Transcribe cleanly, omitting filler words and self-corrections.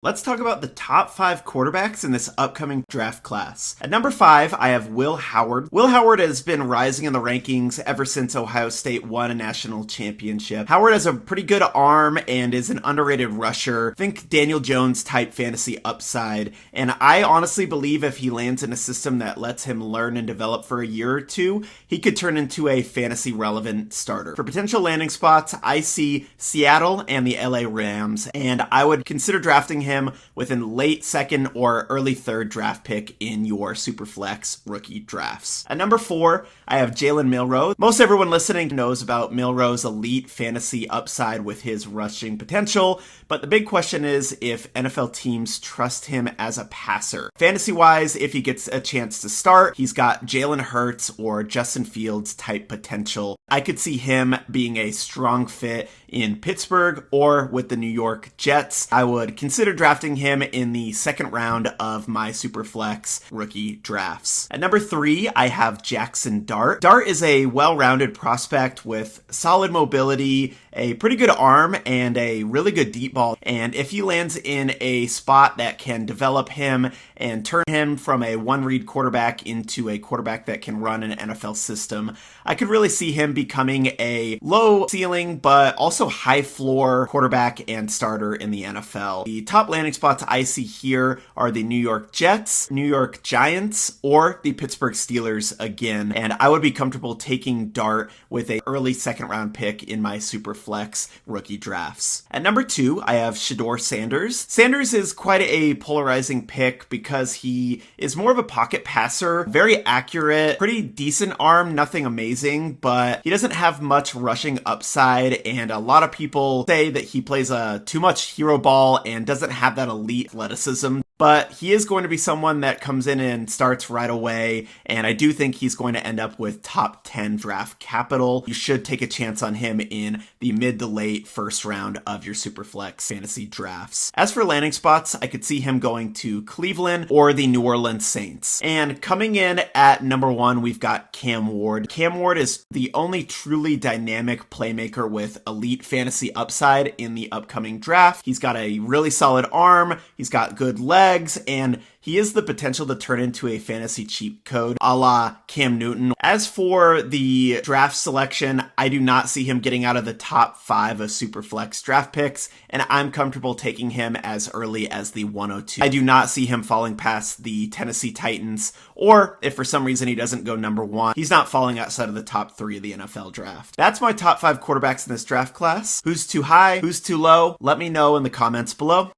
Let's talk about the top 5 quarterbacks in this upcoming draft class. At number 5, I have Will Howard. Will Howard has been rising in the rankings ever since Ohio State won a national championship. Howard has a pretty good arm and is an underrated rusher. Think Daniel Jones type fantasy upside. And I honestly believe if he lands in a system that lets him learn and develop for a year or two, he could turn into a fantasy relevant starter. For potential landing spots, I see Seattle and the LA Rams, and I would consider drafting him within late second or early third draft pick in your Superflex rookie drafts. At number 4, I have Jalen Milroe. Most everyone listening knows about Milroe's elite fantasy upside with his rushing potential, but the big question is if NFL teams trust him as a passer. Fantasy-wise, if he gets a chance to start, he's got Jalen Hurts or Justin Fields type potential. I could see him being a strong fit in Pittsburgh or with the New York Jets. I would consider drafting him in the second round of my Superflex rookie drafts. At number 3, I have Jackson Dart. Dart is a well-rounded prospect with solid mobility, a pretty good arm, and a really good deep ball. And if he lands in a spot that can develop him and turn him from a one-read quarterback into a quarterback that can run an NFL system, I could really see him becoming a low ceiling but also high floor quarterback and starter in the NFL. The top landing spots I see here are the New York Jets, New York Giants, or the Pittsburgh Steelers again. And I would be comfortable taking Dart with an early second round pick in my Superflex rookie drafts. At number 2, I have Shedeur Sanders. Sanders is quite a polarizing pick because he is more of a pocket passer, very accurate, pretty decent arm, nothing amazing, but he doesn't have much rushing upside, and a lot of people say that he plays too much hero ball and doesn't have that elite athleticism. But he is going to be someone that comes in and starts right away, and I do think he's going to end up with top 10 draft capital. You should take a chance on him in the mid to late first round of your Superflex fantasy drafts. As for landing spots, I could see him going to Cleveland or the New Orleans Saints. And coming in at number 1, we've got Cam Ward. Cam Ward is the only truly dynamic playmaker with elite fantasy upside in the upcoming draft. He's got a really solid arm, he's got good legs, and he has the potential to turn into a fantasy cheat code a la Cam Newton. As for the draft selection, I do not see him getting out of the top 5 of Superflex draft picks, and I'm comfortable taking him as early as the 102. I do not see him falling past the Tennessee Titans, or if for some reason he doesn't go number 1, he's not falling outside of the top 3 of the NFL draft. That's my top 5 quarterbacks in this draft class. Who's too high? Who's too low? Let me know in the comments below.